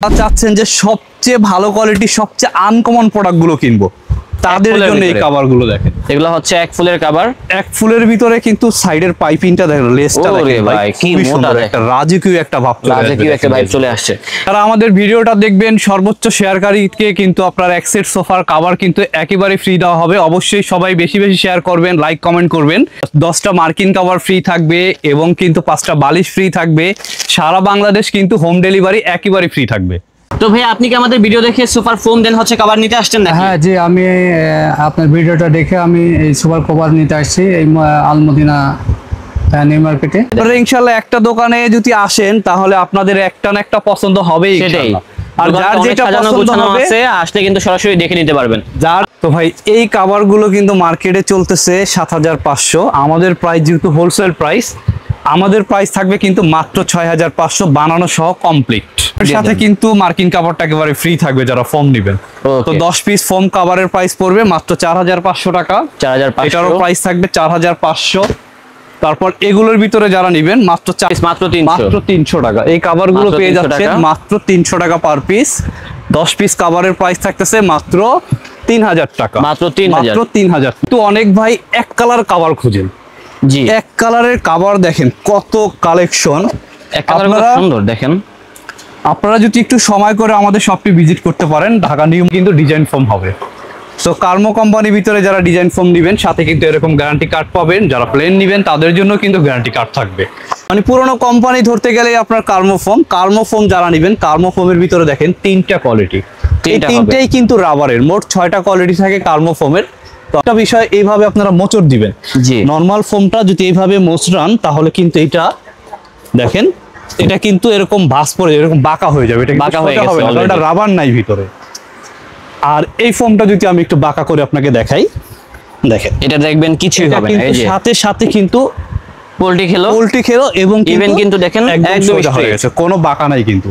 চাচ্ছেন যে সবচেয়ে ভালো কোয়ালিটি সবচেয়ে আনকমন প্রোডাক্টগুলো কিনবো, তাদের জন্য এই কভারগুলো দেখেন। এগুলো হচ্ছে এক ফুলের কভার। এক ফুলের ভিতরে কিন্তু সাইডের পাইপিংটা দেখেন, লেসটা দেখেন ভাই, কি সুন্দর একটা রাজকীয় একটা ভাব চলে আসছে। তারা আমাদের ভিডিওটা দেখবেন, সর্বোচ্চ শেয়ারকারীকে কিন্তু আপনার এক সেট সোফার কভার কিন্তু একেবারে ফ্রি দেওয়া হবে। অবশ্যই সবাই বেশি বেশি শেয়ার করবেন, লাইক কমেন্ট করবেন। 10টা মার্কিন কভার ফ্রি থাকবে এবং কিন্তু 5টা বালিশ ফ্রি থাকবে। সারা বাংলাদেশ কিন্তু হোম ডেলিভারি একেবারে ফ্রি থাকবে। তো ভাই আপনি কি আমাদের ভিডিও দেখে সুপার ফোম দেন হচ্ছে কভার নিতে আসছেন নাকি? হ্যাঁ জি, আমি আপনার ভিডিওটা দেখে আমি এই সুপার কভার নিতে আসছি এই আলমদিনা নিউ মার্কেটে। ইনশাআল্লাহ একটা দোকানে যদি আসেন তাহলে আপনাদের একটা না একটা পছন্দ হবেই। সেটাই। আর যার যেটা পছন্দ হবে আসলে কিন্তু সরাসরি দেখে নিতে পারবেন। যার তো ভাই এই কভারগুলো কিন্তু মার্কেটে চলতেছে ৭৫০০। আমাদের প্রাইস যেহেতু হোলসেল প্রাইস, আমাদের প্রাইস থাকবে কিন্তু মাত্র ৬৫০০ বানানো সহ কমপ্লিট। এর সাথে কিন্তু মার্কিন কাভারটা একেবারে ফ্রি থাকবে যারা ফোম নেবেন। তো 10 পিস ফোম কভারের প্রাইস পড়বে মাত্র ৪৫০০ টাকা। ৪৫০০ এটারও প্রাইস থাকবে ৪৫০০। তারপর এগুলোর ভিতরে যারা নেবেন মাত্র ৩০০ টাকা। এই কভারগুলো পেয়ে যাচ্ছেন মাত্র ৩০০ টাকা পার পিস। 10 পিস কভারের প্রাইস থাকতেছে মাত্র ৩০০০ টাকা। মাত্র ৩০০০। তো অনেক ভাই এক কালার কভার খুঁজেন। জি, এক কালারের কভার দেখেন কত কালেকশন। এক কালার সুন্দর দেখেন। আপনারা যদি একটু সময় করে আমাদের শপটি ভিজিট করতে পারেন, ঢাকা নিউ কিন্তু ডিজাইন ফোম হবে। তো কার্মো কোম্পানির ভিতরে যারা ডিজাইন ফোম নেবেন সাথে কিন্তু এরকম গ্যারান্টি কার্ড পাবেন। যারা প্লেন নেবেন তাদের জন্য কিন্তু গ্যারান্টি কার্ড থাকবে। মানে পুরোনো কোম্পানি ধরতে গেলে আপনার কার্মো ফোম যারা নেবেন, কার্মো ফোমের ভিতরে দেখেন 3টা কোয়ালিটি। এই 3টাই কিন্তু রাবারের, মোট 6টা কোয়ালিটি থাকে কার্মো ফোমের। তো একটা বিষয় এইভাবে আপনারা মোচড় দিবেন। নর্মাল ফোমটা যদি এইভাবে মোচড়ান তাহলে কিন্তু এটা দেখেন, এটা কিন্তু এরকম ভাঁজ পড়ে এরকম বাঁকা হয়ে যাবে। এটা বাঁকা হয়ে গেছে, এটা রাবার নাই ভিতরে। আর এই ফোমটা যদি আমি একটু বাঁকা করে আপনাকে দেখাই, দেখেন এটা দেখবেন কিছুই হবে না। এই যে সাথে সাথে কিন্তু পোল্ট্রি খেলো এবং ইভেন কিন্তু দেখেন একদম সোজা হয়ে গেছে, কোনো বাঁকা নাই কিন্তু।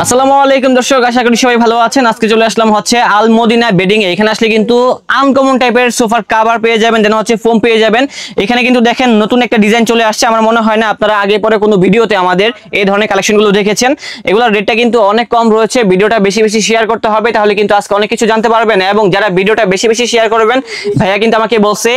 আসসালামু আলাইকুম দর্শক, আশা করি সবাই ভালো আছেন। আজকে চলে আসলাম হচ্ছে আলমদিনা বেডিং এ। এখানে আসলে কিন্তু আনকমন টাইপের সোফার কভার পেয়ে যাবেন, দেন হচ্ছে ফোম পেয়ে যাবেন। এখানে কিন্তু দেখেন নতুন একটা ডিজাইন চলে আসছে। আমার মনে হয় না আপনারা আগে পরে কোনো ভিডিওতে আমাদের এই ধরনের কালেকশনগুলো দেখেছেন। এগুলোর রেটটা কিন্তু অনেক কম রয়েছে। ভিডিওটা বেশি বেশি শেয়ার করতে হবে, তাহলে কিন্তু আজকে অনেক কিছু জানতে পারবেন। এবং যারা ভিডিওটা বেশি বেশি শেয়ার করবেন, ভাইয়া কিন্তু আমাকে বলছে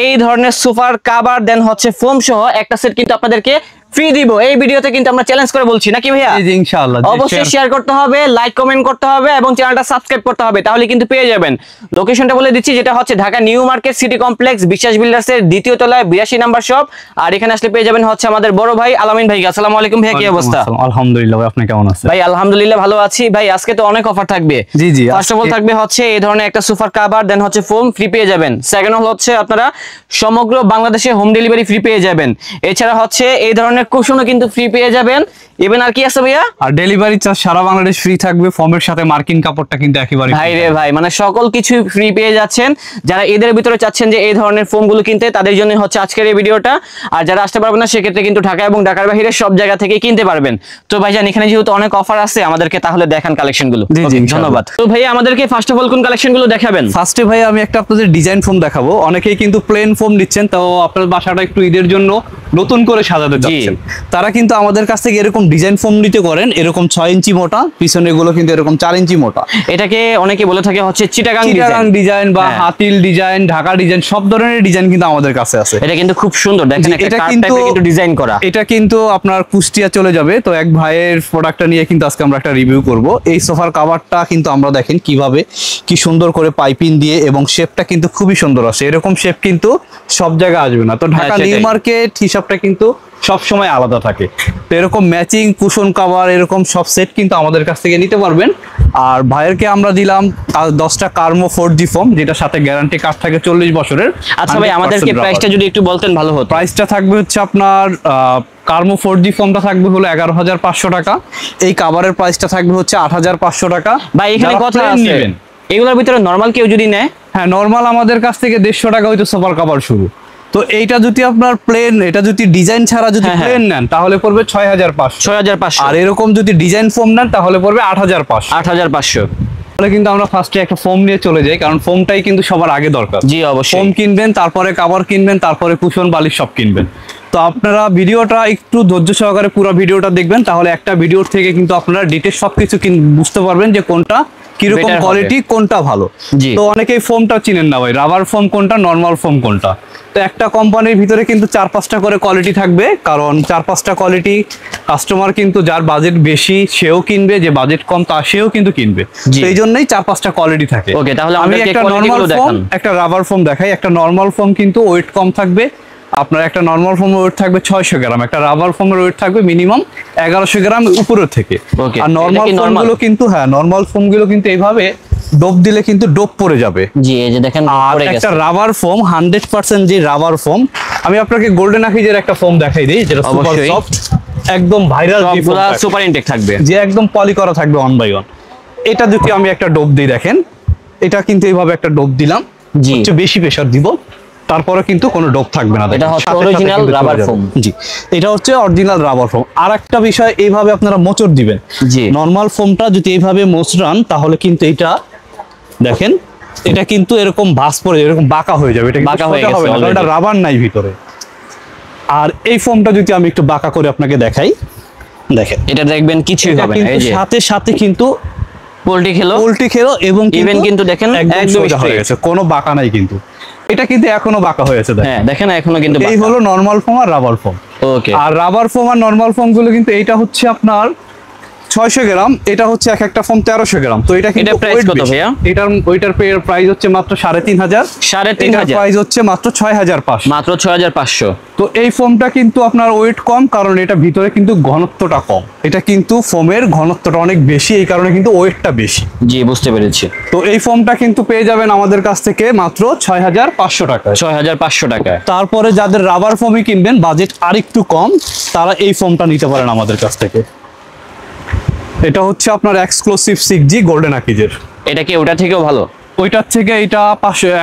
এই ধরনের সোফার কভার দেন হচ্ছে ফোম সহ একটা সেট কিন্তু আপনাদেরকে ফ্রি দিব। এই ভিডিওতে কিন্তু আমরা চ্যালেঞ্জ করে বলছি নাকি ভাইয়া? ইনশাআল্লাহ অবশ্যই শেয়ার করতে হবে, লাইক কমেন্ট করতে হবে এবং চ্যানেলটা সাবস্ক্রাইব করতে হবে, তাহলে কিন্তু পেয়ে যাবেন। লোকেশনটা বলে দিচ্ছি, যেটা হচ্ছে Dhaka new market city complex, বিশ্বাস বিল্ডার্স এর 2য় তলায় 82 নাম্বার শপ। আর এখানে আসলে পেয়ে যাবেন হচ্ছে আমাদের বড় ভাই আলামিন ভাই। আসসালামু আলাইকুম ভাই, কি অবস্থা? আলহামদুলিল্লাহ ভাই, আপনি কেমন আছেন? ভাই আলহামদুলিল্লাহ ভালো আছি ভাই। আজকে তো অনেক অফার থাকবে। জি জি, ফার্স্ট অফ অল থাকবে হচ্ছে এই ধরনের একটা সোফার কভার, দেন হচ্ছে ফোম ফ্রি পেয়ে যাবেন। সেকেন্ড অল হচ্ছে আপনারা সমগ্র বাংলাদেশে হোম ডেলিভারি ফ্রি পেয়ে যাবেন। এছাড়া হচ্ছে এই ধরনের কুশনও কিন্তু ফ্রি পেয়ে যাবেন। ইভেন আর কি আছে ভাইয়া? আর ডেলিভারি চার্জ সারা বাংলাদেশ ফ্রি থাকবে। ফর্মের সাথে মার্কিন কাপড়টা কিন্তু একেবারে ভাই রে ভাই, মানে সকল কিছু ফ্রি পেয়ে যাচ্ছেন। যারা এদের ভিতরে চাচ্ছেন যে এই ধরনের ফোমগুলো কিনতে, তাদের জন্য হচ্ছে আজকের এই ভিডিওটা। আর যারা আসতে পারবেন না সেক্ষেত্রে কিন্তু ঢাকা এবং ঢাকার বাইরে সব জায়গা থেকে কিনতে পারবেন। তো ভাইজান এখানে যেহেতু অনেক অফার আছে, আমাদেরকে তাহলে দেখান কালেকশনগুলো। ধন্যবাদ। তো ভাই আমাদেরকে ফার্স্ট অফ অল কোন কালেকশনগুলো দেখাবেন? ফার্স্টে ভাই আমি একটা আপনাদের ডিজাইন ফোম দেখাবো। অনেকেই কিন্তু প্লেন ফোম নিচ্ছেন, তো আপনার বাসাটা একটু ঈদের জন্য নতুন করে সাজাতে চাচ্ছেন, তারা কিন্তু আমাদের কাছ থেকে এরকম ডিজাইন ফোম নিতে করেন। এরকম 6 ইঞ্চি মোটা, পিছনে এগুলো কিন্তু এরকম 4 ইঞ্চি মোটা। এটাকে অনেকে বলে থাকে হচ্ছে চিটাগাং ডিজাইন বা হাতিল ডিজাইন, ঢাকা ডিজাইন, সব ধরনের ডিজাইন কিন্তু আমাদের কাছে আছে। এটা কিন্তু খুব সুন্দর দেখেন, এটা কিন্তু ডিজাইন করা। এটা কিন্তু আপনার কুষ্টিয়া চলে যাবে। তো এক ভাইয়ের প্রোডাক্টটা নিয়ে কিন্তু আজকে আমরা একটা রিভিউ করব। এই সোফার কভারটা কিন্তু আমরা দেখেন কিভাবে কি সুন্দর করে পাইপিং দিয়ে, এবং শেপটা কিন্তু খুবই সুন্দর আছে। এরকম শেপ কিন্তু সব জায়গায় আসবে না। তো ঢাকা নিউ মার্কেট হিসাবটা কিন্তু সব সময় আলাদা থাকে। তো এরকম ম্যাচিং কুশন কভার এরকম সব সেট কিন্তু আমাদের কাছ থেকে নিতে পারবেন। আর ভাইয়েরকে আমরা দিলাম 10টা কার্মো 4G ফোম, যেটার সাথে গ্যারান্টি কার্ড থাকে 40 বছরের। আচ্ছা ভাই, আমাদেরকে প্রাইসটা যদি একটু বলতেন ভালো হতো। প্রাইসটা থাকবে হচ্ছে আপনার কার্মো 4G ফোমটা থাকবে হলো 11,500 টাকা। এই কভারের প্রাইসটা থাকবে হচ্ছে 8,500 টাকা। ভাই এখানে কথা আছে, এগুলোর ভিতরে নরমাল কেউ যদি নেয়? হ্যাঁ, নরমাল আমাদের কাছ থেকে 150 টাকা হয়তো সোফার কভার শুরু। তো এইটা যদি আপনার প্লেন, এটা যদি ডিজাইন ছাড়া যদি প্লেন নেন তাহলে পড়বে 6,500। আর এরকম যদি ডিজাইন ফোম নেন তাহলে পড়বে 8,500। তাহলে কিন্তু আমরা ফার্স্টে একটা ফোম নিয়ে চলে যাই, কারণ ফোমটাই কিন্তু সবার আগে দরকার। জি অবশ্যই, ফোম কিনবেন, তারপরে কভার কিনবেন, তারপরে কুশন বালিশ সব কিনবেন। তো আপনারা ভিডিওটা একটু ধৈর্য সহকারে পুরো ভিডিওটা দেখবেন, তাহলে একটা ভিডিওর থেকে কিন্তু আপনারা ডিটেইলস সবকিছু বুঝতে পারবেন যে কোনটা কিরকম Better হবে। কোয়ালিটি, কোনটা ভালো। জি। তো অনেকেই ফোমটা চিনেন না ভাই, রাবার ফোম কোনটা, নর্মাল ফোম কোনটা। তো একটা কোম্পানির ভিতরে কিন্তু 4-5টা করে কোয়ালিটি থাকবে, কারণ 4-5টা কোয়ালিটি কাস্টমার কিন্তু যার বাজেট বেশি সেও কিনবে, যে বাজেট কম তা সেও কিন্তু কিনবে। জি। তো এই জন্যই 4-5টা কোয়ালিটি থাকে। Okay, তাহলে আমি আমাদেরকে একটা quality নর্মাল গুলো ফোম, দেখান। একটা রাবার ফোম দেখাই। একটা নর্মাল ফোম কিন্তু ওয়েট কম থাকবে, আপনার একটা নর্মাল ফোমের ওয়েট থাকবে 600 গ্রাম, একটা রাবার ফোমের ওয়েট থাকবে মিনিমাম 1100 গ্রাম উপরের থেকে। Okay, আর এটা নর্মাল কি normal? ফোমগুলো কিন্তু, হ্যাঁ নর্মাল ফোমগুলো কিন্তু এইভাবে ডোপ দিলে কিন্তু ডোপ পড়ে যাবে। জি, এই যে দেখেন আর পড়ে একটা গেছে। রাবার ফোম 100% যে রাবার ফোম, আমি আপনাকে গোল্ডেন আকিজের একটা ফোম দেখাই দিই, যেটা সুপার অবশ্যই। সফট, একদম ভাইরাল, সবগুলা সুপার ইনটেক থাকবে। যে একদম পলি করা থাকবে 1 বাই 1। এটা যদি আমি একটা ডোপ দিই, দেখেন এটা কিন্তু এইভাবে একটা ডোপ দিলাম, জি। হচ্ছে বেশি প্রেসার দিব, তারপরে কিন্তু কোনো ডোপ থাকবে না। দেখেন, এটা হচ্ছে সাথে সাথে original কিন্তু চলে rubber যাবে। foam। জি, এটা হচ্ছে অরিজিনাল রাবার ফোম। আর একটা বিষয়, এইভাবে আপনারা মোচড় দিবেন। জি। নর্মাল ফোমটা যদি এইভাবে মোচড়ান, তাহলে কিন্তু এটা দেখেন, এটা কিন্তু এরকম ভাঁজ পড়ে যাবে, এরকম বাঁকা হয়ে যাবে, এটা কিন্তু বাঁকা হয়ে সোজা গেছে হবে না, কারণ already। এটা রাবার নাই ভিতরে। আর এই ফোমটা যদি আমি একটু বাঁকা করে আপনাকে দেখাই, দেখেন এটা দেখবেন কিছুই এটা হবে না। কিন্তু এই যে সাথে সাথে কিন্তু পোল্ট্রি খেলো। পোল্ট্রি খেলো, এবং Even কিন্তু দেখেন একদম একদম সোজা হয়ে straight। গেছে, কোনো বাঁকা নাই কিন্তু। এটা কিন্তু এখনো বাঁকা হয়েছে, দেখেন। হ্যাঁ দেখেন এখনো কিন্তু এই হলো নরমাল ফোম আর রাবার ফোম। ওকে। আর রাবার ফোম আর নরমাল ফোম গুলো কিন্তু, এইটা হচ্ছে আপনার 600 গ্রাম, এটা হচ্ছে এক একটা ফোম 1300 গ্রাম। তো এটা কিন্তু এটা price weight কত বেশি। ভাইয়া? ওইটার প্রাইস হচ্ছে মাত্র 3500। 3500 প্রাইস হচ্ছে মাত্র 6500। মাত্র 6500। তো এই ফোমটা কিন্তু আপনার ওয়েট কম, কারণ এটা ভিতরে কিন্তু ঘনত্বটা কম। এটা কিন্তু ফোমের ঘনত্বটা অনেক বেশি, এই কারণে কিন্তু ওয়েটটা বেশি। জি, বুঝতে পেরেছি। তো এই ফোমটা কিন্তু পেয়ে যাবেন আমাদের কাছ থেকে মাত্র 6500 টাকায়। 6500 টাকায়। তারপরে যাদের রাবার ফোমই কিনবেন, বাজেট আরেকটু কম, তারা এই ফোমটা নিতে পারেন আমাদের কাছ থেকে। এটা হচ্ছে আপনার এক্সক্লুসিভ 6G গোল্ডেন আকিজের। এটা কি ওটা থেকেও ভালো? ওইটার থেকে এটা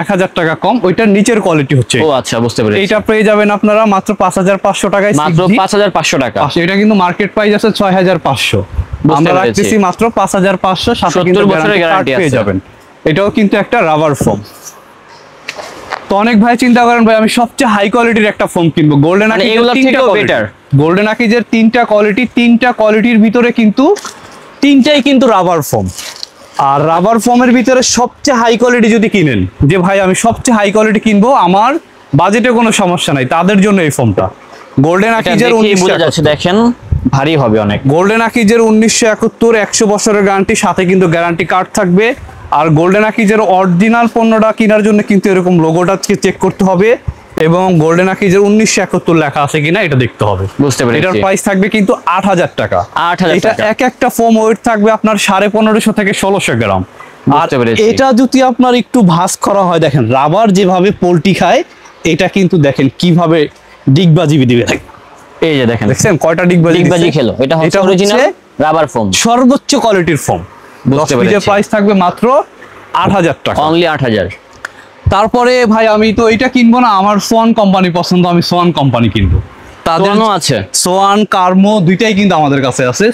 1000 টাকা কম, ওইটার নিচের কোয়ালিটি হচ্ছে ও আচ্ছা, বুঝতে পেরেছি। এইটা পেয়ে যাবেন আপনারা মাত্র 5500 টাকায়। মাত্র 6G 5500 টাকা। এটা কিন্তু মার্কেট প্রাইস আছে 6500, বুঝতে আমরা পেরেছি। রাখতেছি মাত্র 5500, সাথে 70 কিন্তু বছরের গ্যারান্টি কার্ড guarantee পেয়ে আছে। যাবেন। এটাও কিন্তু একটা রাবার ফোম। তো অনেক ভাই চিন্তা করেন, ভাই আমি সবচেয়ে হাই কোয়ালিটির একটা ফোম কিনবো, গোল্ডেন মানে আকিজের এগুলোর 3টা থেকেও কোয়ালিটি। better। গোল্ডেন আকিজের 3টা কোয়ালিটি, 3টা কোয়ালিটির ভিতরে কিন্তু 3টাই কিন্তু রাবার ফোম। আর রাবার ফোমের ভিতরে সবচেয়ে হাই কোয়ালিটি যদি কিনেন, যে ভাই আমি সবচেয়ে হাই কোয়ালিটি কিনবো, আমার বাজেটে কোনো সমস্যা নাই, তাদের জন্য এই ফোমটা। গোল্ডেন এটা আকিজের দেখেই বোঝা 1971। যাচ্ছে, দেখেন ভারী হবে অনেক। গোল্ডেন আকিজের 1971, 100 বছরের গ্যারান্টি, সাথে কিন্তু গ্যারান্টি কার্ড থাকবে। আর গোল্ডেন আকিজের অরিজিনাল পণ্যটা কেনার জন্য কিন্তু এরকম লোগোটা চেক করতে হবে, এবং গোল্ডেন আকিজের 1971 লেখা আছে কিনা এটা দেখতে হবে। বুঝতে পেরেছি। এটার প্রাইস থাকবে কিন্তু 8000 টাকা। 8000 এটা টাকা। এক একটা ফোম ওয়েট থাকবে আপনার 1550 থেকে 1600 গ্রাম। আর বুঝতে পেরেছি। এটা যদি আপনার একটু ভাঁজ করা হয়, দেখেন রাবার যেভাবে পোল্ট্রি খায়, এটা কিন্তু দেখেন কিভাবে ডিগবাজি দিবে। এই যে দেখেন দেখছেন কয়টা ডিগবাজি ডিগবাজি দিচ্ছে? খেলো। এটা হচ্ছে অরিজিনাল রাবার ফোম। সর্বোচ্চ কোয়ালিটির ফোম। বুঝতে 10 পিসের পেরেছি। প্রাইস থাকবে মাত্র 8000 টাকা। অনলি 8000। তারপরে ভাই আমি তো এটা কিনবো না, আমার সোয়ান কোম্পানি পছন্দ, আমি সোয়ান কোম্পানি কিনবো। সোয়ানও আছে? সোয়ান কার্মো দুইটাই কিন্তু আমাদের কাছে আছে।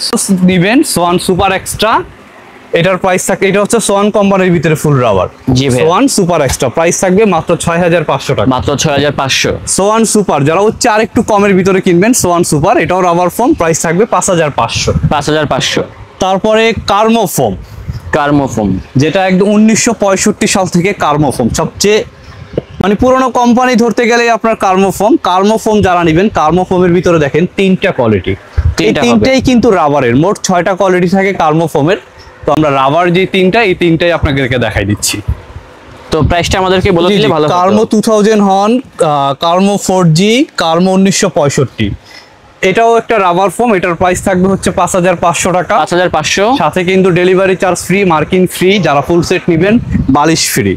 নিবেন সোয়ান সুপার এক্সট্রা, এটার প্রাইস থাকে, এটা হচ্ছে সোয়ান কোম্পানির ভিতরে ফুল রাবার। জি ভাই। সোয়ান সুপার এক্সট্রা প্রাইস থাকবে মাত্র 6500 টাকা। মাত্র 6500। সোয়ান সুপার যারা হচ্ছে আরেকটু কমের ভিতরে কিনবেন, সোয়ান সুপার এটাও রাবার ফোম, প্রাইস থাকবে 5500। 5500। তারপরে কার্মো ফোম, কার্মো ফোম। যেটা একদম 1965 সাল থেকে কার্মো ফোম, সবচেয়ে মানে পুরোনো কোম্পানি ধরতে গেলে আপনার কার্মো ফোম। কার্মো ফোম যারা নিবেন, কার্মো ফোমের ভিতরে দেখেন 3টা কোয়ালিটি, এই তিনটা হবে। 3টাই কিন্তু রাবারের। মোট 6টা কোয়ালিটি থাকে কার্মো ফোমের। তো আমরা রাবার যে 3টা, এই 3টাই আপনাদেরকে দেখাই দিচ্ছি। তো প্রাইসটা আমাদেরকে বলে দিলে ভালো হতো। কার্মো 2000 হন, কার্মো 4G, কার্মো 1965, এটাও একটা রাবার ফোম। এটার প্রাইস থাকবে হচ্ছে 5500 টাকা। 5500। সাথে কিন্তু delivery charge free, marking free, যারা ফুল সেট নেবেন বালিশ ফ্রি।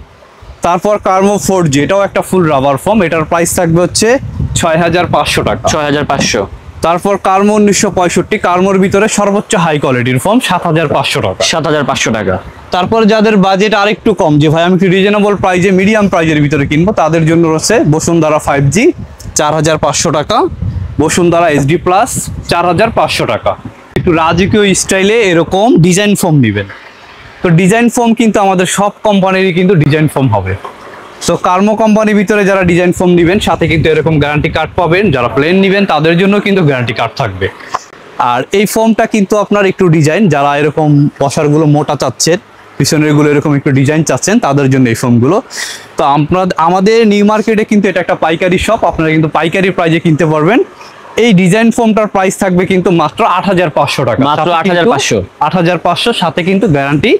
তারপর কার্মো 4G, এটাও একটা ফুল রাবার ফোম, এটার প্রাইস থাকবে হচ্ছে 6500 টাকা। 6500। তারপর কার্মো 1965, কার্মোর ভিতরে সর্বোচ্চ হাই কোয়ালিটির ফোম, 7500 টাকা। 7500 টাকা। তারপর যাদের বাজেট আরেকটু কম, যে ভাই আমি একটু রিজনেবল প্রাইজে মিডিয়াম প্রাইজের ভিতরে কিনবো, তাদের জন্য রয়েছে বসুন্ধরা 5G 4500 টাকা, বসুন্ধরা HD প্লাস 4500 টাকা। একটু রাজকীয় স্টাইলে এরকম ডিজাইন ফোম নেবেন, তো ডিজাইন ফোম কিন্তু আমাদের সব কোম্পানিরই কিন্তু ডিজাইন ফোম হবে। তো সো কার্মো কোম্পানির ভিতরে যারা ডিজাইন ফোম নেবেন সাথে কিন্তু এরকম গ্যারান্টি কার্ড পাবেন, যারা প্লেন নেবেন তাদের জন্য কিন্তু গ্যারান্টি কার্ড থাকবে। আর এই ফোমটা কিন্তু আপনার একটু ডিজাইন, যারা এরকম বসারগুলো মোটা চাচ্ছেন, পিছনের গুলো এরকম একটু ডিজাইন চাচ্ছেন তাদের জন্য এই ফোমগুলো। তো আমাদের নিউ মার্কেটে কিন্তু এটা একটা পাইকারি শপ, আপনারা কিন্তু পাইকারি প্রাইজে কিনতে পারবেন। এই ডিজাইন ফোমটার প্রাইস থাকবে কিন্তু মাত্র ৮৫০০ টাকা, মাত্র ৮৫০০। ৮৫০০ সাথে কিন্তু গ্যারান্টি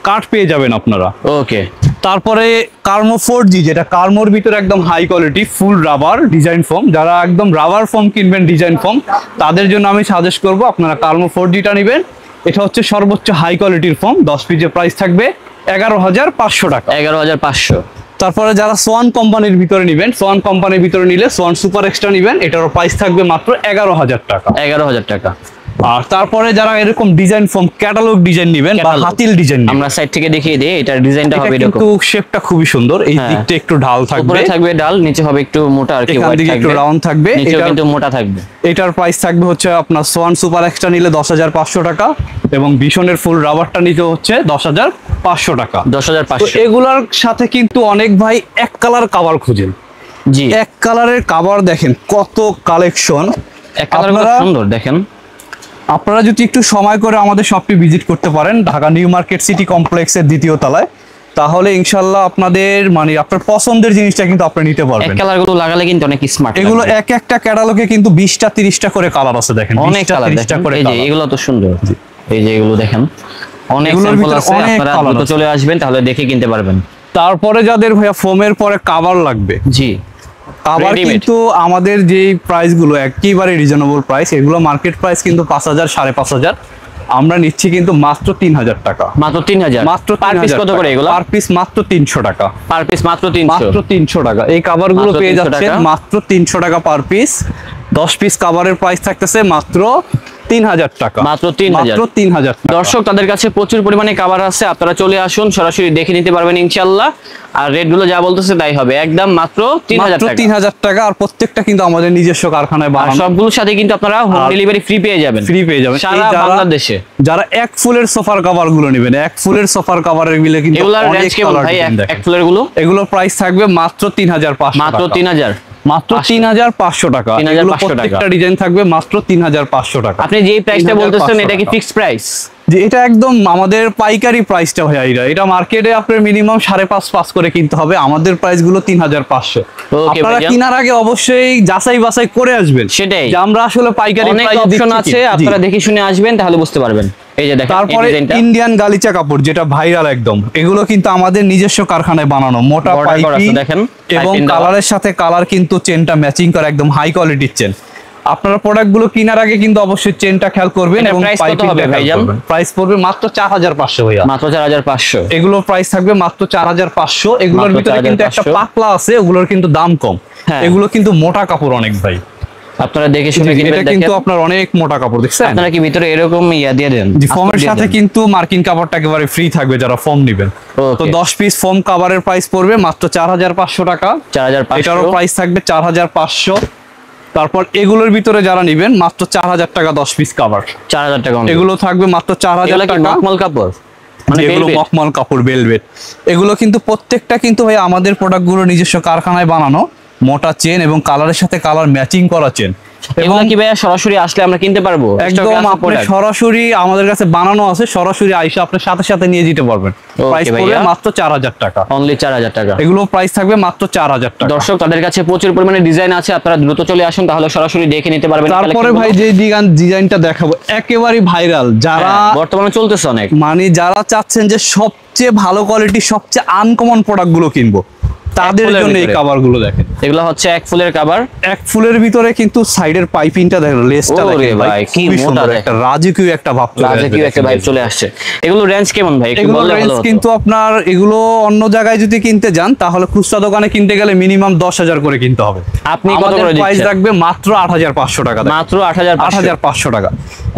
কার্ড পেয়ে যাবেন আপনারা। ওকে, তারপরে কার্মো 4G, যেটা কার্মোর ভিতরে একদম high quality full rubber design foam, যারা একদম রাবার ফোম কিনবেন ডিজাইন ফোম তাদের জন্য আমি সাজেস্ট করব আপনারা কার্মো 4Gটা নেবেন। এটা হচ্ছে সর্বোচ্চ হাই কোয়ালিটির ফোম, ১০ পিসের প্রাইস থাকবে ১১৫০০ টাকা। ১১৫০০। তারপরে যারা সোয়ান কোম্পানির ভিতরে নেবেন, সোয়ান কোম্পানির ভিতরে নিলে সোয়ান সুপার এক্সট্রা নেবেন, এটারও প্রাইস থাকবে মাত্র ১১০০০ টাকা। ১১০০০ টাকা। আর তারপরে যারা এরকম ডিজাইন ফোম ক্যাটালগ ডিজাইন নেবেন বা হাতিল ডিজাইন, আমরা সাইড থেকে দেখিয়ে দিই, এটার ডিজাইনটা হবে এরকম, কিন্তু শেপটা খুবই সুন্দর। এই দিকটা একটু ঢাল থাকবে, উপরে থাকবে ডাল, নিচে হবে একটু মোটা আর কি, এখান হোয়াইট থেকে একটু থাকবে, রাউন্ড থাকবে, নিচেও এটার কিন্তু মোটা থাকবে। এটার প্রাইস থাকবে হচ্ছে আপনার সোয়ান সুপার এক্সট্রা নিলে ১০৫০০ টাকা এবং ভীষণের ফুল রাবারটা নিতে হচ্ছে ১০৫০০ টাকা। ১০৫০০। এগুলোর সাথে কিন্তু অনেক ভাই এক কালার কভার খুঁজেন। জি, এক কালারের কভার দেখেন কত কালেকশন, এক কালার সুন্দর দেখেন। আপনারা যদি একটু সময় করে আমাদের শপটি ভিজিট করতে পারেন ঢাকা নিউ মার্কেট সিটি কমপ্লেক্সের ২য় তলায়, তাহলে ইনশাল্লাহ আপনাদের মানে আপনার পছন্দের জিনিসটা কিন্তু আপনি নিতে এক পারবেন। কালার গুলো লাগালে কিন্তু অনেক স্মার্ট। এগুলো এক একটা ক্যাটালগে কিন্তু ২০টা ৩০টা করে কালার আছে, দেখেন অনেক কালার, ৩০টা করে এই যে colour। এগুলো তো সুন্দর, এই যে এগুলো দেখেন অনেক এগুলোর স্যাম্পল ভিতরে আছে, অনেক আপনারা colour দ্রুত আছে। চলে আসবেন তাহলে দেখে কিনতে পারবেন। তারপরে যাদের ভাইয়া ফোমের পরে কভার লাগবে, জি, কভার Readymade। কিন্তু আমাদের যে প্রাইস গুলো একেবারে রিজনেবল প্রাইস, এগুলো মার্কেট প্রাইস কিন্তু ৫০০০ ৫৫০০, আমরা নিচ্ছি কিন্তু মাত্র ৩০০০ টাকা। মাত্র ৩০০০। মাত্র পার পিস ৩০০০ কত করে এগুলো? পার পিস মাত্র ৩০০ টাকা। পার পিস মাত্র ৩০০। মাত্র ৩০০ টাকা এই কভার গুলো মাত্র পেয়ে ৩০০ যাচ্ছেন টাকা। মাত্র ৩০০ টাকা পার পিস। ১০ পিস কভারের প্রাইস থাকতেছে মাত্র ৩০০০ টাকা। মাত্র ৩০০০। মাত্র ৩০০০ টাকা। দর্শক, তাদের কাছে প্রচুর পরিমাণে কভার আছে, আপনারা চলে আসুন, সরাসরি দেখে নিতে পারবেন ইনশাআল্লাহ। আর রেট গুলো যা বলতেছে তাই হবে, একদম মাত্র ৩০০০ মাত্র টাকা। ৩০০০ টাকা। আর প্রত্যেকটা কিন্তু আমাদের নিজস্ব কারখানায় আর বানানো, সবগুলোর সাথে কিন্তু আপনারা হোম আর ডেলিভারি ফ্রি পেয়ে যাবেন, ফ্রি পেয়ে যাবেন সারা এই বাংলাদেশে। যারা এক ফুলের সোফার কভার গুলো নেবেন, এক ফুলের সোফার কভারের গুলো কিন্তু এগুলার অনেক রেঞ্জ কেমন colour ভাই? design দেখেন। এক ফুলের গুলো এগুলোর প্রাইস থাকবে মাত্র ৩৫০০ মাত্র টাকা। ৩০০০। মাত্র ৩৫০০ টাকা। ৩৫০০ এগুলো টাকা। প্রত্যেকটা ডিজাইন থাকবে মাত্র ৩৫০০ টাকা। আপনি যেই প্রাইসটা বলতেছেন এটা কি ৩৫০০ ফিক্সড প্রাইস? যে এটা একদম আমাদের পাইকারি প্রাইসটা ভাইয়া, এটা মার্কেটে আপনার মিনিমাম ৫৫০০ করে কিনতে হবে, আমাদের প্রাইস গুলো ৩৫০০। ওকে আপনারা ভাইজান। কেনার আগে অবশ্যই যাচাই বাছাই করে আসবেন, সেটাই। যে আমরা আসলে পাইকারি অনেক প্রাইস অপশন দিচ্ছি আছে, কি। জি। আপনারা দেখে শুনে আসবেন তাহলে বুঝতে পারবেন। এই যে দেখেন এই তারপরে ডিজাইনটা ইন্ডিয়ান গালিচা কাপড়, যেটা ভাইরাল একদম, এগুলো কিন্তু আমাদের নিজস্ব কারখানায় বানানো, মোটা Border করা পাইপি আছে, দেখেন, এবং piping দেওয়া। কালারের সাথে কালার কিন্তু চেনটা ম্যাচিং করা, একদম হাই কোয়ালিটির চেন। আপনারা প্রোডাক্টগুলো কেনার আগে কিন্তু অবশ্যই চেনটা খেয়াল করবেন এটার এবং price কত পাইপিংটা হবে খেয়াল ভাইজান? করবেন। প্রাইস পড়বে মাত্র ৪৫০০ ভাইয়া। মাত্র ৪৫০০। এগুলোর প্রাইস থাকবে মাত্র ৪৫০০। এগুলোর মাত্র ভিতরে কিন্তু একটা ৪৫০০ পাতলা আছে, ওগুলোর কিন্তু দাম কম। হ্যাঁ। এগুলো কিন্তু মোটা কাপড় অনেক ভাই, আপনারা দেখে শুনে এটা কিনবেন। কিন্তু দেখেন আপনার অনেক মোটা কাপড়, দেখছেন? আপনারা কি ভিতরে এরকম ইয়া দিয়ে দেন? জি, ফোমের দিয়ে সাথে দেন। কিন্তু মার্কিন কাপড়টা একেবারে ফ্রি থাকবে যারা ফোম নেবেন। Okay. তো ১০ পিস ফোম কভারের প্রাইস পড়বে মাত্র ৪৫০০ টাকা। ৪৫০০। এটারও প্রাইস থাকবে ৪৫০০। তারপর এগুলোর ভিতরে যারা নেবেন মাত্র ৪০০০ টাকা 10 পিস কভার। ৪০০০ টাকা। এগুলো থাকবে মাত্র ৪০০০ এগুলো কি টাকা। মখমল কাপড়? মানে এগুলো velvet? মখমল কাপড়, বেলভেট। এগুলো কিন্তু প্রত্যেকটা কিন্তু ভাই আমাদের প্রোডাক্টগুলো নিজস্ব কারখানায় বানানো, মোটা চেন এবং কালারের সাথে কালার ম্যাচিং করা চেন। এবং এগুলো কি ভাইয়া সরাসরি আসলে আমরা কিনতে পারবো? একদম আপনি সরাসরি আমাদের কাছে বানানো আছে, সরাসরি আইসা আপনি সাথে সাথে নিয়ে যেতে পারবেন। প্রাইস পড়বে ভাইয়া। মাত্র ৪০০০ টাকা। অনলি ৪০০০ টাকা। এগুলো প্রাইস থাকবে মাত্র ৪০০০ টাকা। দর্শক, তাদের কাছে প্রচুর পরিমাণে ডিজাইন আছে, আপনারা দ্রুত চলে আসুন তাহলে সরাসরি দেখে নিতে পারবেন। তারপরে ভাই যে ডিজাইনটা দেখাবো একেবারে ভাইরাল, যারা বর্তমানে চলতেছে অনেক, মানে যারা চাচ্ছেন যে সবচেয়ে ভালো কোয়ালিটি সবচেয়ে আনকমন প্রোডাক্ট গুলো কিনবো, তাদের ফুলের জন্য এই ভিতরে। কভার গুলো দেখেন। এগুলো হচ্ছে এক ফুলের কভার। এক ফুলের ভিতরে কিন্তু সাইডের পাইপিংটা দেখেন, লেসটা ওরে দেখেন ভাই, ভাই, কি খুবই মোটা সুন্দর, দেখেন। একটা রাজকীয় একটা ভাব চলে আসবে রাজকীয় একটা দেখেন। ভাইব চলে আসছে। এগুলো রেঞ্জ কেমন ভাই? একটু এগুলো বললে রেঞ্জ ভালো হতো। কিন্তু আপনার এগুলো অন্য জায়গায় যদি কিনতে যান তাহলে খুচরা দোকানে কিনতে গেলে মিনিমাম ১০,০০০ করে কিনতে হবে। আপনি কত করে প্রাইস দিচ্ছেন? রাখবে মাত্র ৮৫০০ টাকা। মাত্র ৮৫০০। ৮৫০০ টাকা।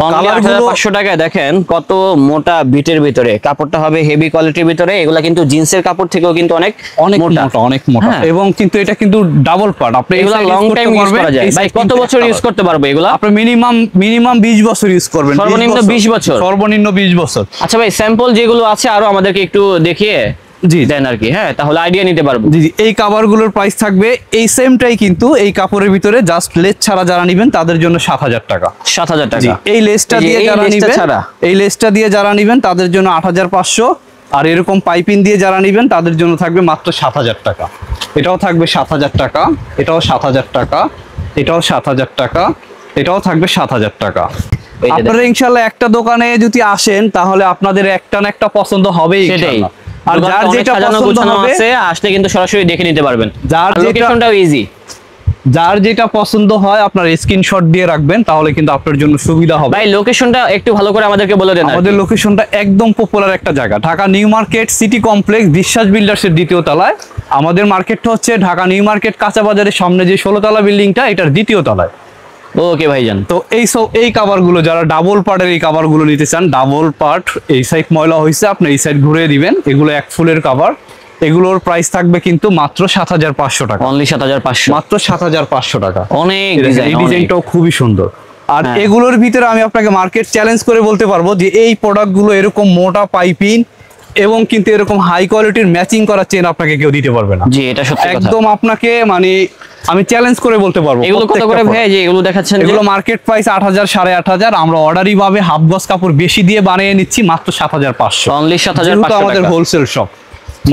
অনলি কালারগুলো ৮৫০০ টাকায় দেখেন কত মোটা বিটের ভিতরে, কাপড়টা হবে হেভি কোয়ালিটির ভিতরে। এগুলা কিন্তু জিন্সের কাপড় থেকেও কিন্তু অনেক অনেক মোটা। মোটা, অনেক মোটা। হ্যাঁ। এবং কিন্তু এটা কিন্তু ডাবল পার্ট, আপনি এগুলা লং টাইম ইউজ করা যায় ভাই। কত বছর ইউজ করতে পারবো এগুলা? আপনি মিনিমাম ২০ বছর ইউজ করবেন। সর্বনিম্ন ২০ বছর। সর্বনিম্ন ২০ বছর। আচ্ছা ভাই, স্যাম্পল যেগুলো আছে আরো আমাদেরকে একটু দেখিয়ে জি। দেন আর কি, হ্যাঁ তাহলে আইডিয়া নিতে পারবো। জি জি, এই কাভারগুলোর প্রাইস থাকবে এই সেমটাই, কিন্তু এই কাপড়ের ভিতরে জাস্ট লেস ছাড়া যারা নেবেন তাদের জন্য 7,000 টাকা। 7,000 জি, টাকা। এই লেসটা এই যে দিয়ে এই যারা লেসটা নেবেন, ছাড়া? এই লেসটা দিয়ে যারা নেবেন তাদের জন্য 8,500, আর এরকম পাইপিং দিয়ে যারা নেবেন তাদের জন্য থাকবে মাত্র 7,000 টাকা। এটাও থাকবে 7,000 টাকা, এটাও 7,000 টাকা, এটাও 7,000 টাকা, এটাও থাকবে 7,000 টাকা। এই যে আপনারা ইনশাল্লাহ একটা দোকানে যদি আসেন তাহলে আপনাদের একটা না একটা পছন্দ হবেই সেটাই। ইনশাল্লাহ। আর দোকানটা যার অনেক যেটা সাজানো পছন্দ গোছানো হবে, আছে, আসলে কিন্তু সরাসরি দেখে নিতে পারবেন। যার যেটা- লোকেশনটাও ইজি। যার যেটা পছন্দ হয় আপনার স্ক্রিনশট দিয়ে রাখবেন, তাহলে কিন্তু আপনার জন্য সুবিধা হবে। ভাই লোকেশনটা একটু ভালো করে আমাদেরকে বলে দেন। আমাদের লোকেশনটা একদম পপুলার একটা জায়গা, Dhaka new market city complex বিশ্বাস বিল্ডার্সের 2য় তলায়। আমাদের মার্কেটটা হচ্ছে ঢাকা নিউ মার্কেট কাঁচা বাজারের সামনে যে 16 তলা বিল্ডিংটা, এটার 2য় তলায়। ওকে ভাইজান। তো এই কাভারগুলো যারা ডাবল পার্টের এই কাভারগুলো নিতে চান, ডাবল পার্ট, এই সাইড ময়লা হয়েছে আপনি এই সাইড ঘুরিয়ে দিবেন, এগুলো 1 ফুলের কাভার। এগুলোর প্রাইস থাকবে কিন্তু মাত্র 7,500 টাকা। অনলি 7,500। মাত্র 7,500 টাকা। অনেক এই দেখেন, ডিজাইন, এই ডিজাইনটাও খুবই সুন্দর। আর হ্যাঁ। এগুলোর ভিতরে আমি আপনাকে মার্কেট চ্যালেঞ্জ করে বলতে পারবো যে এই প্রোডাক্টগুলো এরকম মোটা পাইপিং এবং কিন্তু এরকম হাই কোয়ালিটির ম্যাচিং করা চেন আপনাকে কেউ দিতে পারবে না। জি এটা সত্যি কথা। একদম আপনাকে মানে আমি চ্যালেঞ্জ করে বলতে পারবো। এগুলো কত প্রত্যেকটা করে product। ভাই যে এগুলো দেখাচ্ছেন? এগুলো মার্কেট প্রাইস 8,000 8,500, আমরা অর্ডারি ভাবে হাফ গজ কাপড় বেশি দিয়ে বানিয়ে নিচ্ছি মাত্র 7,500। অনলি 7,500 আমাদের টাকা। হোলসেল শপ,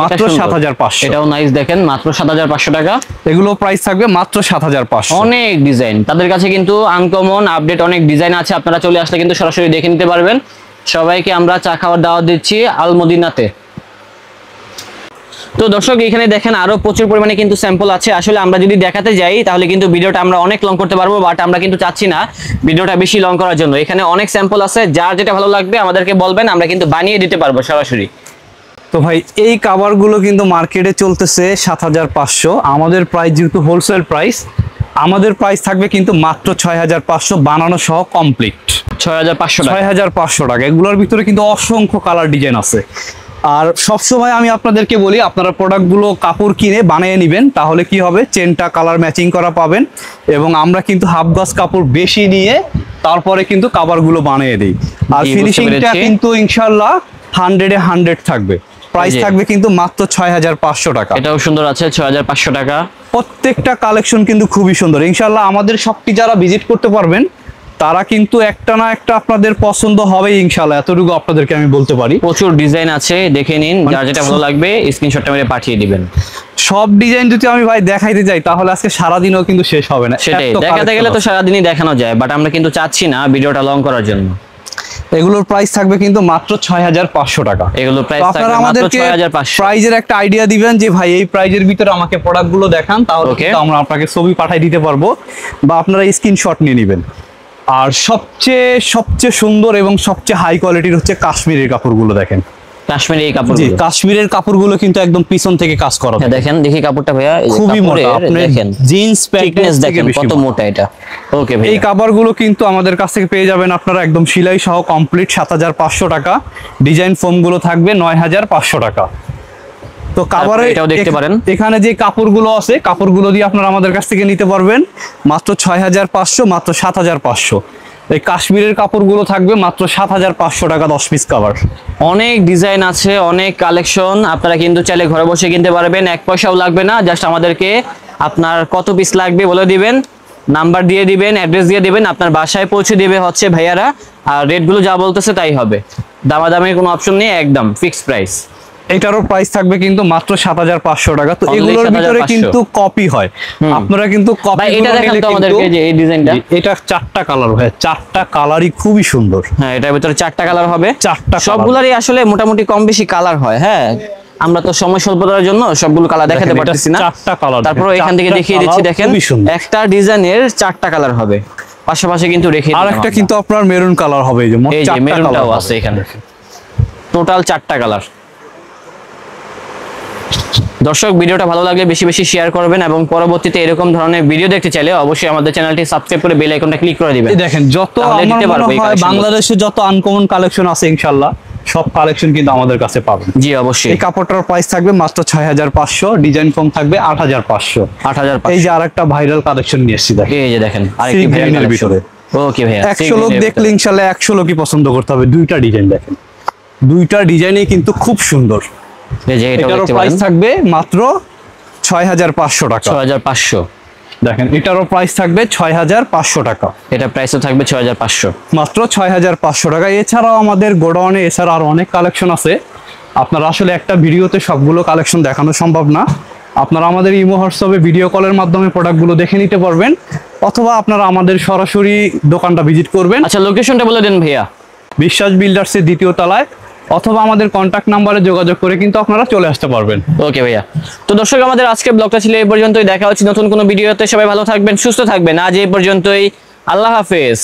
মাত্র এটা সুন্দর। 7,500। এটাও নাইস, দেখেন মাত্র 7,500 টাকা। এগুলো প্রাইস থাকবে মাত্র 7,500। অনেক ডিজাইন তাদের কাছে কিন্তু আনকমন আপডেট অনেক ডিজাইন আছে, আপনারা চলে আসলে কিন্তু সরাসরি দেখে নিতে পারবেন। সবাইকে আমরা চা খাওয়ার দাওয়াত দিচ্ছি আল মদিনাতে। তো দর্শক এখানে দেখেন আরো প্রচুর পরিমাণে কিন্তু স্যাম্পল আছে। আসলে আমরা যদি দেখাতে যাই তাহলে কিন্তু ভিডিওটা আমরা অনেক লং করতে পারবো, বাট আমরা কিন্তু চাচ্ছি না ভিডিওটা বেশি লং করার জন্য। এখানে অনেক স্যাম্পল আছে, যার যেটা ভালো লাগবে আমাদেরকে বলবেন, আমরা কিন্তু বানিয়ে দিতে পারবো সরাসরি। তো ভাই এই কাভারগুলো কিন্তু মার্কেটে চলতেছে 7,500, আমাদের প্রাইস যেহেতু হোলসেল প্রাইস, আমাদের প্রাইস থাকবে কিন্তু মাত্র 6,500 বানানো সহ কমপ্লিট। 6,500 টাকা। 6,500 টাকা। এগুলোর ভিতরে কিন্তু অসংখ্য কালার ডিজাইন আছে। আর সবসময় আমি আপনাদেরকে বলি আপনারা প্রোডাক্টগুলো কাপড় কিনে বানিয়ে নেবেন, তাহলে কি হবে চেনটা কালার ম্যাচিং করা পাবেন, এবং আমরা কিন্তু হাফ গজ কাপড় বেশি নিয়ে তারপরে কিন্তু কাভারগুলো বানিয়ে দিই। আর জি, বুঝতে ফিনিশিংটা পেরেছি। কিন্তু ইনশাল্লাহ 100-এ 100 থাকবে। প্রাইস জি। থাকবে কিন্তু মাত্র 6,500 টাকা। এটাও সুন্দর আছে 6,500 টাকা। প্রত্যেকটা কালেকশন কিন্তু খুবই সুন্দর। ইনশাল্লাহ আমাদের শপটি যারা ভিজিট করতে পারবেন তারা কিন্তু একটা না একটা আপনাদের পছন্দ হবে ইনশাল্লাহ, এতটুকু আপনাদেরকে আমি বলতে পারি। প্রচুর ডিজাইন আছে, দেখে নিন, যার যেটা ভালো লাগবে স্ক্রিনশটটা মেরে পাঠিয়ে দিবেন। সব ডিজাইন যদি আমি ভাই দেখাইতে যাই তাহলে আজকে সারাদিনও কিন্তু শেষ হবে না। সেটাই, এত দেখাতে collection গেলে তো আছে। সারাদিনই দেখানো যায়, বাট আমরা কিন্তু চাচ্ছি না ভিডিওটা লং করার জন্য। এগুলোর প্রাইস থাকবে কিন্তু মাত্র 6,500 টাকা। এগুলো তো প্রাইস আপনারা থাকবে মাত্র আমাদেরকে 6,500। প্রাইজের একটা আইডিয়া দিবেন যে ভাই এই প্রাইজের ভিতরে আমাকে প্রোডাক্টগুলো দেখান, তাহলে Okay. কিন্তু আমরা আপনাকে ছবি পাঠিয়ে দিতে পারবো, বা আপনারা স্ক্রিনশট নিয়ে নেবেন। আর সবচেয়ে সুন্দর এবং সবচেয়ে হাই কোয়ালিটির হচ্ছে কাশ্মীরের কাপড়গুলো। দেখেন কাশ্মীরি এই জি, কাপড়গুলো। কাশ্মীরের কাপড়গুলো কিন্তু একদম পিছন থেকে কাজ করা হ্যাঁ, দেখেন দেখি কাপড়টা ভাইয়া, এই যে খুবই মোটা, কাপড়ের আপনি দেখেন জিন্স থিকনেস প্যান্ট দেখেন কত মোটা এটা। ওকে এই ভাইয়া, কাপড়গুলো কিন্তু আমাদের কাছ থেকে পেয়ে যাবেন আপনারা একদম সেলাই সহ কমপ্লিট 7,500 টাকা। ডিজাইন ফোমগুলো থাকবে 9,500 টাকা। তো কাভারে এটাও দেখতে পারেন। এখানে যে কাপড়গুলো আছে কাপড়গুলো দিয়ে আপনারা আমাদের কাছ থেকে নিতে পারবেন মাত্র 6,500, মাত্র 7,500। এই কাশ্মীরের কাপড়গুলো থাকবে মাত্র 7,500 টাকা 10 পিস কাভার। অনেক ডিজাইন আছে, অনেক কালেকশন, আপনারা কিন্তু চাইলে ঘরে বসে কিনতে পারবেন, 1 পয়সাও লাগবে না। জাস্ট আমাদেরকে আপনার কত পিস লাগবে বলে দিবেন, নাম্বার দিয়ে দিবেন, অ্যাড্রেস দিয়ে দিবেন, আপনার বাসায় পৌঁছে দিবে হচ্ছে ভাইয়ারা। আর রেটগুলো যা বলতেছে তাই হবে, দামাদামির কোনো অপশন নেই, একদম ফিক্সড প্রাইস। এটারও প্রাইস থাকবে কিন্তু মাত্র 7,500 টাকা। তো Only এগুলোর ভিতরে 7,500 কিন্তু কপি হয়, আপনারা কিন্তু কপি ভাই এটা দেখান তো আমাদেরকে, যে এই ডিজাইনটা। এটা 4টা কালার হয়, 4টা কালারই খুবই সুন্দর। হ্যাঁ, এটার ভিতরে 4টা কালার হবে। 4টা colour। সবগুলারই আসলে মোটামুটি কম বেশি কালার হয়। হ্যাঁ, আমরা তো সময় স্বল্পতার জন্য সবগুলো কালার দেখাতে দেখেন, এটা পারতেছি না। 4টা কালার। তারপর এখান থেকে 4টা দেখিয়ে দিচ্ছি, colour দেখেন খুবই সুন্দর। একটা ডিজাইনের 4টা কালার হবে, পাশাপাশি কিন্তু রেখে আর একটা কিন্তু আপনার মেরুন কালার হবে, এই যে মোট এই যে 4টা মেরুনটাও কালার আছে এখানে, টোটাল 4টা কালার। দর্শক ভিডিওটা ভালো লাগলে বেশি বেশি শেয়ার করবেন, এবং পরবর্তীতে এরকম ধরনের ভিডিও দেখতে চাইলে অবশ্যই আমাদের চ্যানেলটি সাবস্ক্রাইব করে বেল আইকনটা ক্লিক করে দিবেন। এই দেখেন যত তাহলে আমার দিতে মনে পারবো এই হয় collection গুলো। বাংলাদেশে যত আনকমন কালেকশন আছে ইনশাআল্লাহ সব কালেকশন কিন্তু আমাদের কাছে পাবেন। জি অবশ্যই। এই কাপড়টার প্রাইস থাকবে মাত্র 6,500, ডিজাইন ফর্ম থাকবে 8,500। 8,500। এই যে আরেকটা ভাইরাল কালেকশন নিয়ে এসেছি দেখেন, এই যে দেখেন আরেকটি Sea ভাইরাল green এর কালেকশন। ভিতরে। ওকে ভাইয়া, 100 লোক দেখলে ইনশাআল্লাহ 100 লোকই পছন্দ করতে হবে। দুইটা ডিজাইন দেখেন, দুইটা ডিজাইনই কিন্তু খুব সুন্দর। এই যে এটা এটারও দেখতে প্রাইস পারেন থাকবে মাত্র 6500 টাকা। 6500। দেখেন এটারও প্রাইস থাকবে 6500 টাকা। এটা প্রাইসও থাকবে 6500। মাত্র 6500 টাকা। এছাড়াও আমাদের গোডাউনে এছাড়া আরো অনেক কালেকশন আছে, আপনারা আসলে একটা ভিডিওতে সবগুলো কালেকশন দেখানো সম্ভব না। আপনারা আমাদের ইমো হোয়াটসঅ্যাপে ভিডিও কলের মাধ্যমে প্রোডাক্টগুলো দেখে নিতে পারবেন, অথবা আপনারা আমাদের সরাসরি দোকানটা ভিজিট করবেন। আচ্ছা লোকেশনটা বলে দেন ভাইয়া। বিশ্বাস বিল্ডার্সের 2য় তলায়, অথবা আমাদের কন্ট্যাক্ট নাম্বারে যোগাযোগ করে কিন্তু আপনারা চলে আসতে পারবেন। ওকে ভাইয়া, তো দর্শক আমাদের আজকের ব্লগটা ছিল এই পর্যন্তই। দেখা হচ্ছে নতুন কোনো ভিডিওতে। সবাই ভালো থাকবেন, সুস্থ থাকবেন। আজ এই পর্যন্তই, আল্লাহ হাফেজ।